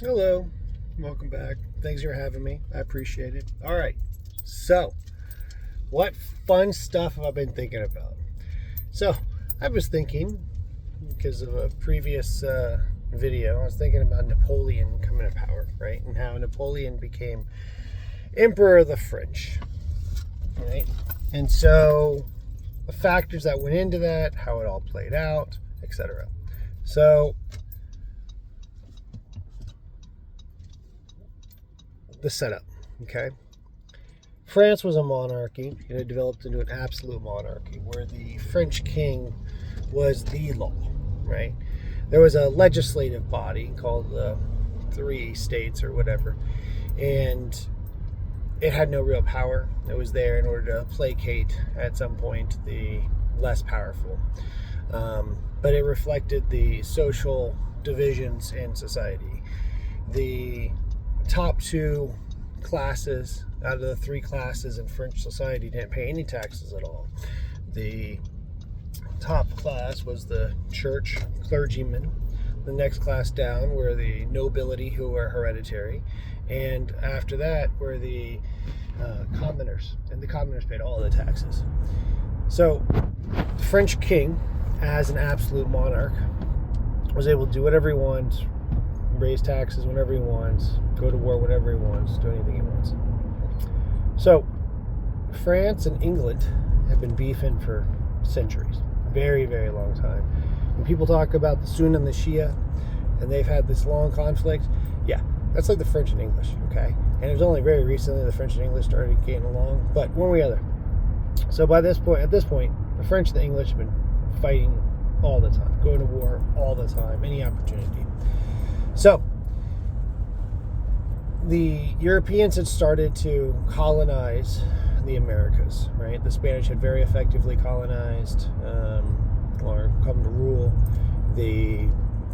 Hello, welcome back. Thanks for having me. I appreciate it. All right, so what fun stuff have I been thinking about? So I was thinking, because of a previous video, I was thinking about Napoleon coming to power, right? And how Napoleon became Emperor of the French, right? And so the factors that went into that, how it all played out, etc. So the setup, okay? France was a monarchy, and it developed into an absolute monarchy where the French king was the law, right? There was a legislative body called the Three States or whatever, and it had no real power. It was there in order to placate, at some point, the less powerful. But it reflected the social divisions in society. The top two classes out of the three classes in French society didn't pay any taxes at all. The top class was the church clergymen. The next class down were the nobility, who were hereditary, and after that were the commoners, and the commoners paid all the taxes. So the French king, as an absolute monarch, was able to do whatever he wants, raise taxes whenever he wants, go to war whenever he wants, do anything he wants. So France and England have been beefing for centuries, very, very long time. When people talk about the Sunni and the Shia, and they've had this long conflict, yeah, that's like the French and English, okay? And it was only very recently the French and English started getting along, but one way or the other. So at this point, the French and the English have been fighting all the time, going to war all the time, any opportunity. So the Europeans had started to colonize the Americas, right? The Spanish had very effectively colonized or come to rule the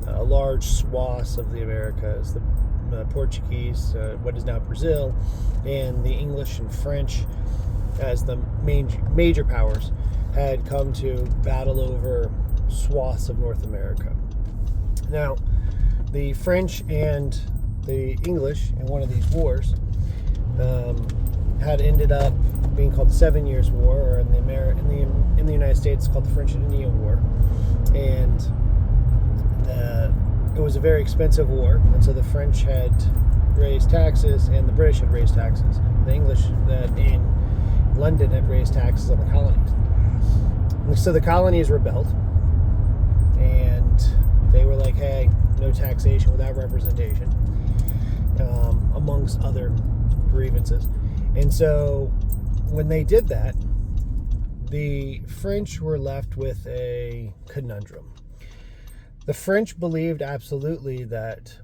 large swaths of the Americas. The Portuguese, what is now Brazil, and the English and French, as the major powers, had come to battle over swaths of North America. Now, the French and the English in one of these wars had ended up being called the 7 Years' War, or in the United States it's called the French and Indian War, and it was a very expensive war, and so the French had raised taxes and the British had raised taxes. The English in London had raised taxes on the colonies. And so the colonies rebelled, and they were like, hey, no taxation without representation, amongst other grievances. And so when they did that, the French were left with a conundrum. The French believed absolutely that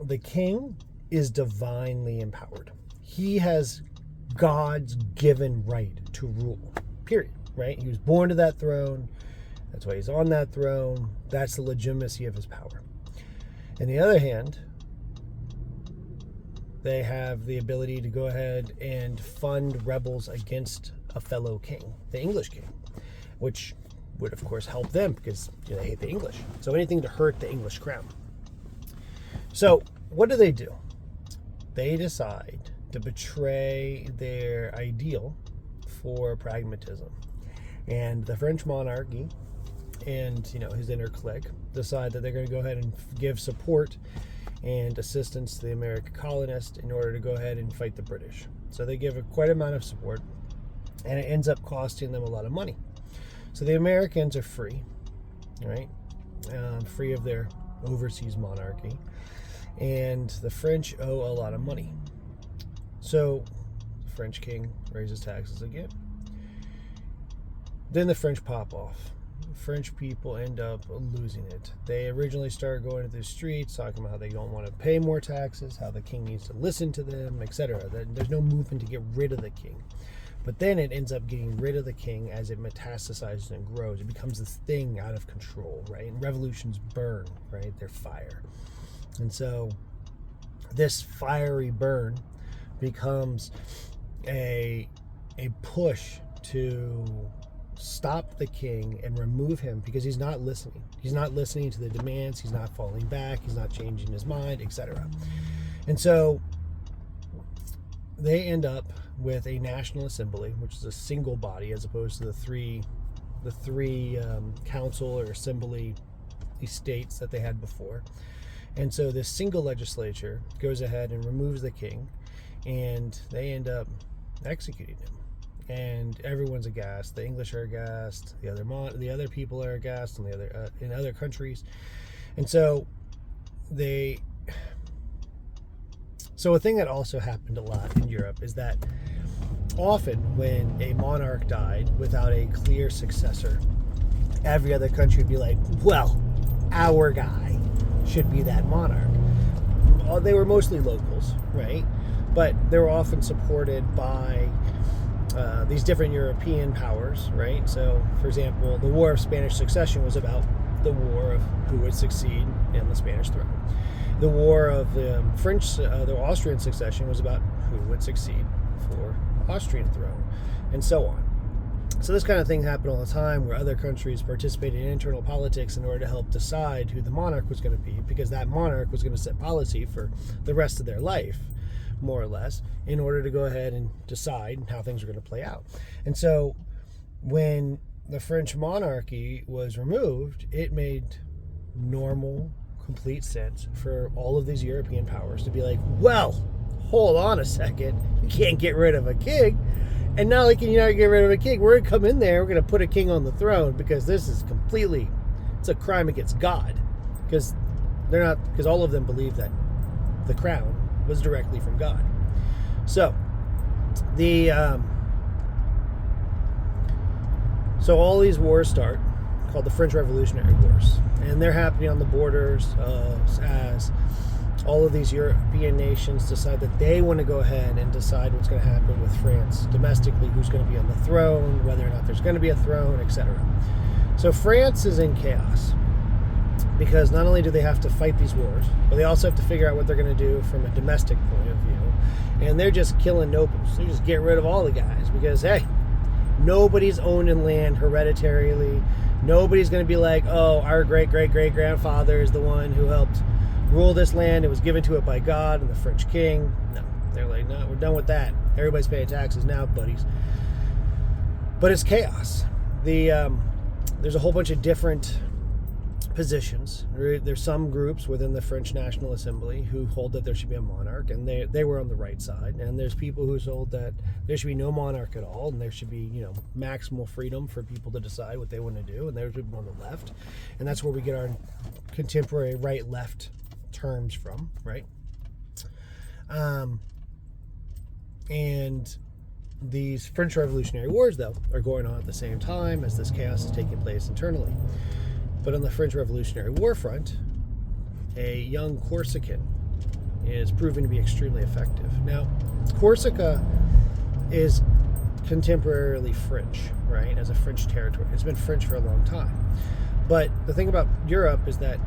the king is divinely empowered. He has God's given right to rule, period, right? He was born to that throne. That's why he's on that throne. That's the legitimacy of his power. On the other hand, they have the ability to go ahead and fund rebels against a fellow king, the English king, which would, of course, help them because they hate the English. So anything to hurt the English crown. So what do? They decide to betray their ideal for pragmatism. And the French monarchy and his inner clique decide that they're going to go ahead and give support and assistance to the American colonists in order to go ahead and fight the British. So they give quite an amount of support, and it ends up costing them a lot of money. So the Americans are free, right? Free of their overseas monarchy, and the French owe a lot of money. So the French king raises taxes again. Then the French pop off. French people end up losing it. They originally started going to the streets talking about how they don't want to pay more taxes, how the king needs to listen to them, etc. There's no movement to get rid of the king. But then it ends up getting rid of the king as it metastasizes and grows. It becomes this thing out of control, right? And revolutions burn, right? They're fire. And so this fiery burn becomes a push to stop the king and remove him because he's not listening. He's not listening to the demands. He's not falling back. He's not changing his mind, etc. And so they end up with a national assembly, which is a single body as opposed to the three council or assembly states that they had before. And so this single legislature goes ahead and removes the king, and they end up executing him. And everyone's aghast. The English are aghast. The other people are aghast in other countries. And so a thing that also happened a lot in Europe is that often when a monarch died without a clear successor, every other country would be like, well, our guy should be that monarch. They were mostly locals, right? But they were often supported by these different European powers, right? So, for example, the War of Spanish Succession was about the war of who would succeed in the Spanish throne. The War of the Austrian Succession was about who would succeed for Austrian throne, and so on. So this kind of thing happened all the time, where other countries participated in internal politics in order to help decide who the monarch was going to be, because that monarch was going to set policy for the rest of their life, more or less, in order to go ahead and decide how things were going to play out. And so when the French monarchy was removed, it made normal, complete sense for all of these European powers to be like, well, hold on a second, you can't get rid of a king. And not only can you not get rid of a king, we're going to come in there, we're going to put a king on the throne, because this is it's a crime against God. Because all of them believe that the crown was directly from God. So, so all these wars start, called the French Revolutionary Wars. And they're happening on the borders as all of these European nations decide that they want to go ahead and decide what's going to happen with France domestically, who's going to be on the throne, whether or not there's going to be a throne, etc. So France is in chaos, because not only do they have to fight these wars, but they also have to figure out what they're going to do from a domestic point of view. And they're just killing nobles. They just get rid of all the guys, because, hey, nobody's owning land hereditarily. Nobody's going to be like, oh, our great-great-great-grandfather is the one who helped rule this land. It was given to it by God and the French king. No, they're like, no, we're done with that. Everybody's paying taxes now, buddies. But it's chaos. There's a whole bunch of different positions. There's some groups within the French National Assembly who hold that there should be a monarch, and they were on the right side. And there's people who hold that there should be no monarch at all, and there should be, maximal freedom for people to decide what they want to do. And there's people on the left, and that's where we get our contemporary right-left terms from, right? And these French Revolutionary Wars, though, are going on at the same time as this chaos is taking place internally. But on the French Revolutionary War front, a young Corsican is proven to be extremely effective. Now, Corsica is contemporarily French, right, as a French territory. It's been French for a long time. But the thing about Europe is that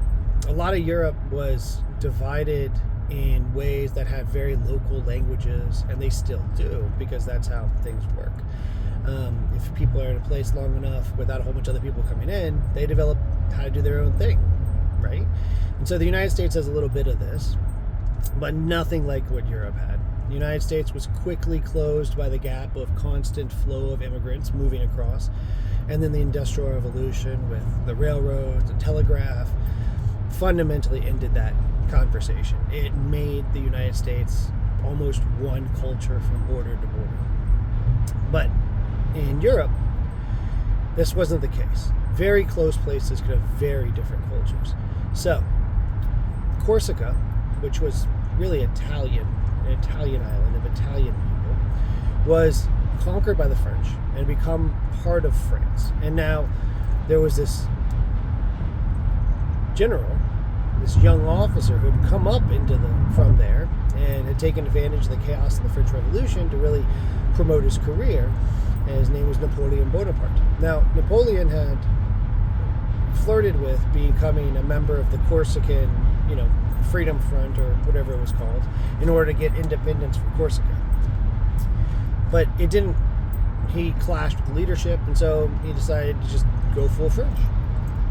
a lot of Europe was divided in ways that had very local languages, and they still do, because that's how things work. If people are in a place long enough without a whole bunch of other people coming in, they develop how to do their own thing, right? And so the United States has a little bit of this, but nothing like what Europe had. The United States was quickly closed by the gap of constant flow of immigrants moving across, and then the Industrial Revolution with the railroads and telegraph fundamentally ended that conversation. It made the United States almost one culture from border to border. But in Europe, this wasn't the case. Very close places could have very different cultures. So, Corsica, which was really an Italian island of Italian people, was conquered by the French and become part of France. And now there was this general, this young officer who had come up from there and had taken advantage of the chaos of the French Revolution to really promote his career. And his name was Napoleon Bonaparte. Now, Napoleon had flirted with becoming a member of the Corsican, Freedom Front, or whatever it was called, in order to get independence for Corsica. But it didn't he clashed with the leadership, and so he decided to just go full French.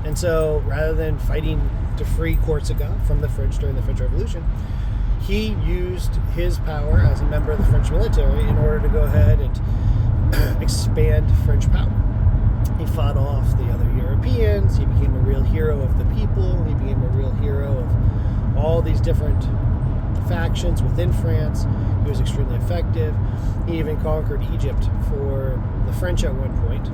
And so rather than fighting to free Corsica from the French during the French Revolution, he used his power as a member of the French military in order to go ahead and expand French power. He fought off the other Europeans. He became a real hero of the people. He became a real hero of all these different factions within France. He was extremely effective. He even conquered Egypt for the French at one point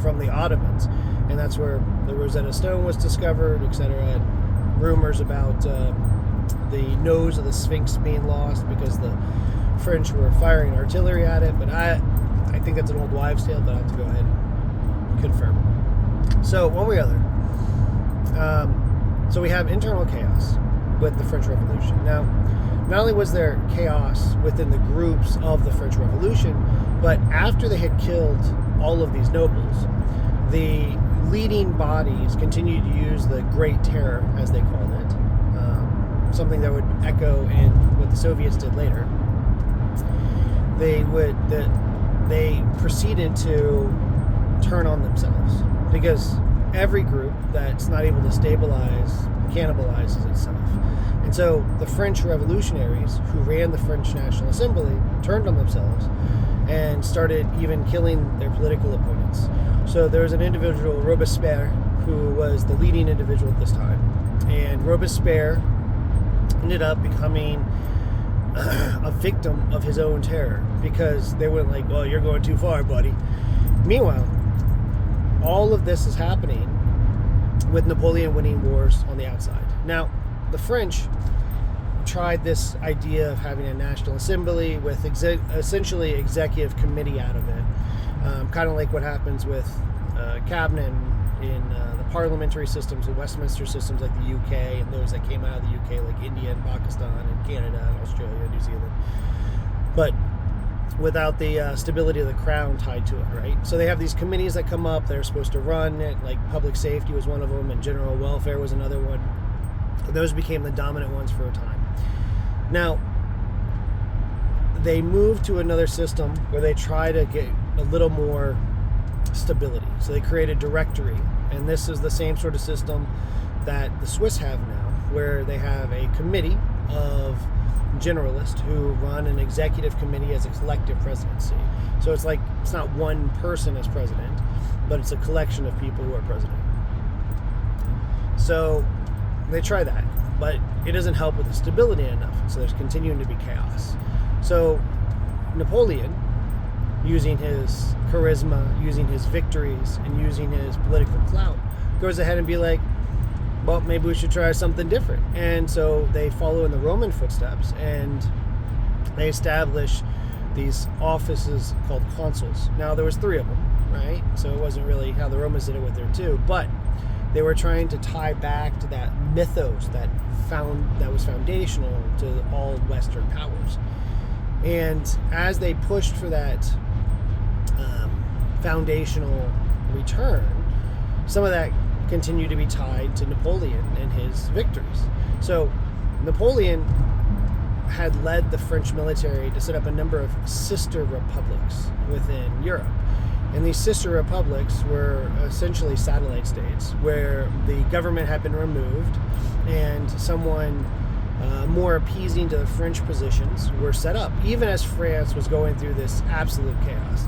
from the Ottomans, and that's where the Rosetta Stone was discovered, etc. And rumors about the nose of the Sphinx being lost because the French were firing artillery at it, but I think that's an old wives' tale, but I have to go ahead and confirm. So one way or other, so we have internal chaos with the French Revolution. Now, not only was there chaos within the groups of the French Revolution, but after they had killed all of these nobles, the leading bodies continued to use the Great Terror, as they called it, something that would echo in what the Soviets did later. They proceeded to turn on themselves, because every group that's not able to stabilize cannibalizes itself. And so the French revolutionaries who ran the French National Assembly turned on themselves and started even killing their political opponents. So there was an individual, Robespierre, who was the leading individual at this time. And Robespierre ended up becoming a victim of his own terror, because they went like, well, you're going too far, buddy. Meanwhile, all of this is happening with Napoleon winning wars on the outside. Now, the French tried this idea of having a national assembly with essentially executive committee out of it, kind of like what happens with cabinet in the parliamentary systems, the Westminster systems like the UK, and those that came out of the UK like India and Pakistan and Canada and Australia and New Zealand, but without the stability of the crown tied to it, right? So they have these committees that come up, they're supposed to run it, like public safety was one of them, and general welfare was another one. Those became the dominant ones for a time. Now, they moved to another system where they try to get a little more stability. So they created directory, and this is the same sort of system that the Swiss have now, where they have a committee of generalists who run an executive committee as a collective presidency. So it's like, it's not one person as president, but it's a collection of people who are president. So they try that, but it doesn't help with the stability enough, so there's continuing to be chaos. So Napoleon, using his charisma, using his victories, and using his political clout, goes ahead and be like, well, maybe we should try something different. And so they follow in the Roman footsteps, and they establish these offices called consuls. Now, there was 3 of them, right? So it wasn't really how the Romans did it with their 2, but they were trying to tie back to that mythos that was foundational to all Western powers. And as they pushed for that foundational return, some of that continued to be tied to Napoleon and his victories. So Napoleon had led the French military to set up a number of sister republics within Europe. And these sister republics were essentially satellite states where the government had been removed, and someone more appeasing to the French positions were set up, even as France was going through this absolute chaos.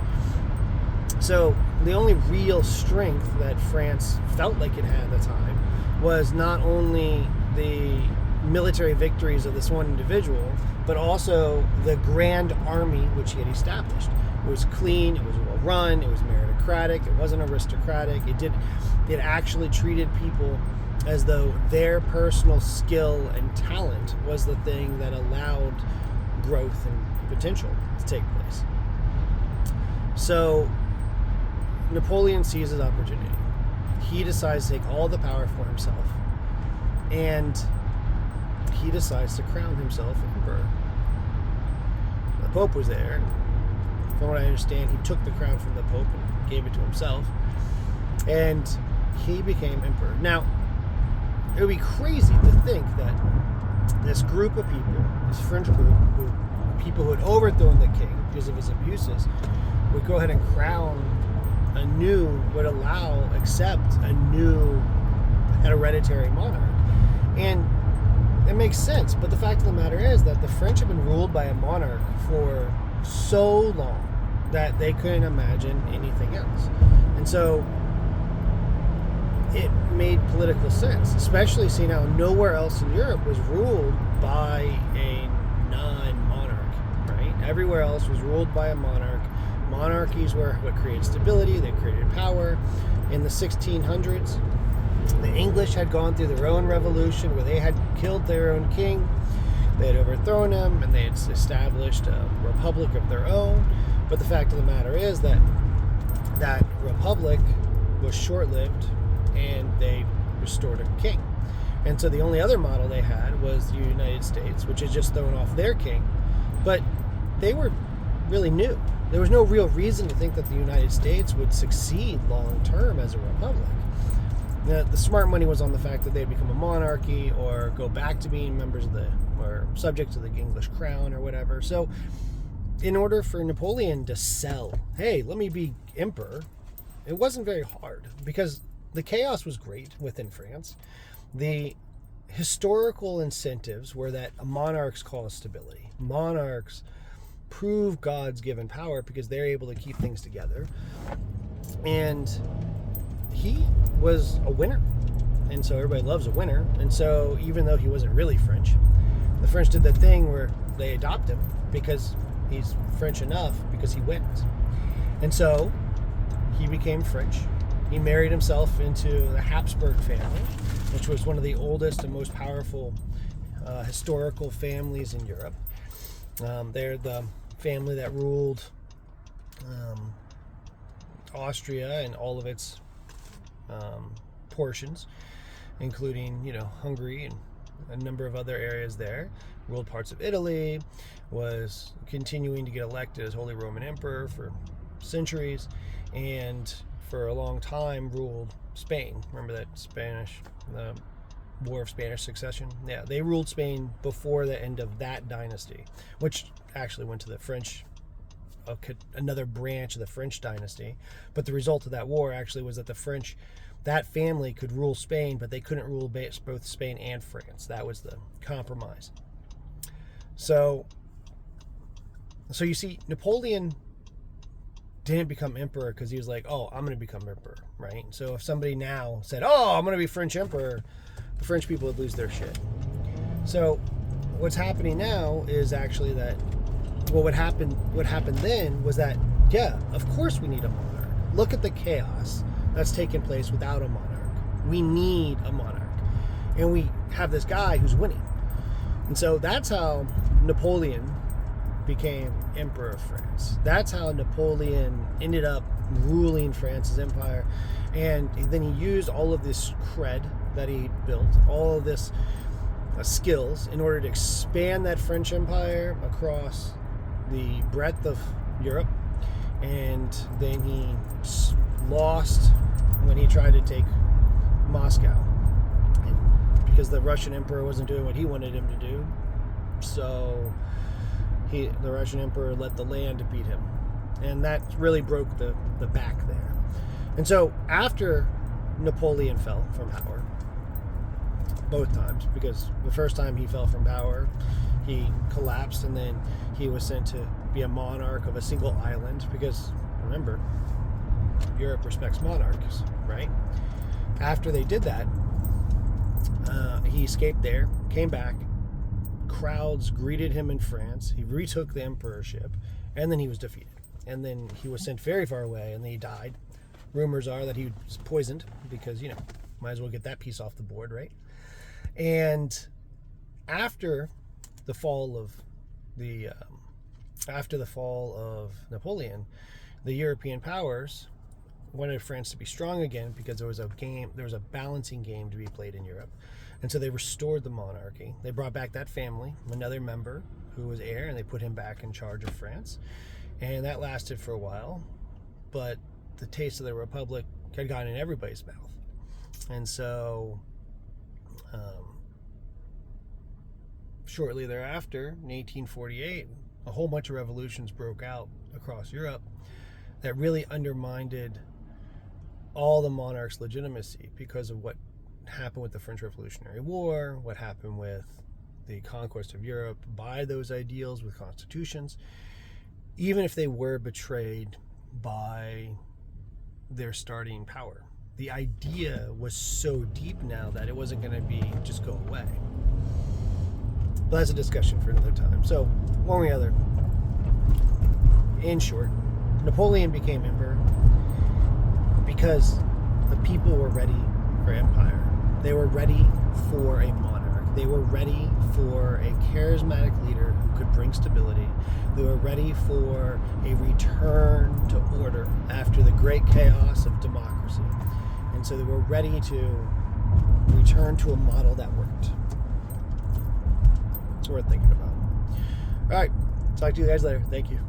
So the only real strength that France felt like it had at the time was not only the military victories of this one individual, but also the grand army which he had established. It was clean, it was well run, it was meritocratic, it wasn't aristocratic, it actually treated people as though their personal skill and talent was the thing that allowed growth and potential to take place. So Napoleon sees his opportunity. He decides to take all the power for himself, and he decides to crown himself emperor. The Pope was there, and from what I understand, he took the crown from the Pope and gave it to himself, and he became emperor. Now, it would be crazy to think that this group of people, this French group, people who had overthrown the king because of his abuses, would go ahead and accept a new hereditary monarch. And it makes sense, but the fact of the matter is that the French have been ruled by a monarch for so long that they couldn't imagine anything else. And so it made political sense, especially seeing how nowhere else in Europe was ruled by a non-monarch, right? Everywhere else was ruled by a monarch. Monarchies were what created stability, they created power. In the 1600s, the English had gone through their own revolution where they had killed their own king, they had overthrown him, and they had established a republic of their own. But the fact of the matter is that that republic was short-lived, and they restored a king. And so the only other model they had was the United States, which had just thrown off their king. But they were really new. There was no real reason to think that the United States would succeed long-term as a republic. Now, the smart money was on the fact that they'd become a monarchy or go back to being members of or subject to the English crown or whatever. So in order for Napoleon to sell, hey, let me be emperor, it wasn't very hard because the chaos was great within France. The historical incentives were that monarchs cause stability. Monarchs prove God's given power because they're able to keep things together. And he was a winner. And so everybody loves a winner. And so even though he wasn't really French, the French did that thing where they adopt him because he's French enough because he wins. And so he became French. He married himself into the Habsburg family, which was one of the oldest and most powerful historical families in Europe. They're the family that ruled Austria and all of its portions, including, Hungary and a number of other areas there. Ruled parts of Italy, was continuing to get elected as Holy Roman Emperor for centuries, and for a long time ruled Spain. Remember that the War of Spanish Succession? Yeah, they ruled Spain before the end of that dynasty, which actually went to the French, another branch of the French dynasty. But the result of that war actually was that that family could rule Spain, but they couldn't rule both Spain and France. That was the compromise. So you see, Napoleon didn't become emperor because he was like, oh, I'm going to become emperor, right? So if somebody now said, oh, I'm going to be French emperor, the French people would lose their shit. So what's happening now is actually that, what happened then was that, yeah, of course we need a monarch. Look at the chaos that's taken place without a monarch. We need a monarch. And we have this guy who's winning. And so that's how Napoleon became Emperor of France. That's how Napoleon ended up ruling France's empire. And then he used all of this cred that he built, all of this skills, in order to expand that French empire across the breadth of Europe. And then he lost when he tried to take Moscow, because the Russian emperor wasn't doing what he wanted him to do. So the Russian emperor let the land beat him, and that really broke the back there. And so after Napoleon fell from power, both times, because the first time he fell from power, he collapsed, and then he was sent to be a monarch of a single island, because remember, Europe respects monarchs, right? After they did that, he escaped there, came back, crowds greeted him in France, he retook the emperorship, and then he was defeated. And then he was sent very far away, and then he died. Rumors are that he was poisoned, because, might as well get that piece off the board, right? And after the fall of Napoleon, the European powers wanted France to be strong again, because there was a balancing game to be played in Europe. And so they restored the monarchy. They brought back that family, another member who was heir, and they put him back in charge of France. And that lasted for a while, but the taste of the Republic had gotten in everybody's mouth. And so shortly thereafter, in 1848, a whole bunch of revolutions broke out across Europe. that really undermined all the monarchs' legitimacy because of what happened with the French Revolutionary War, what happened with the conquest of Europe by those ideals with constitutions, even if they were betrayed by their starting power. The idea was so deep now that it wasn't going to be just go away. But that's a discussion for another time. So, one way or other, in short, Napoleon became emperor because the people were ready for empire. They were ready for a monarch. They were ready for a charismatic leader who could bring stability. They were ready for a return to order after the great chaos of democracy. And so they were ready to return to a model that worked. It's worth thinking about. All right. Talk to you guys later. Thank you.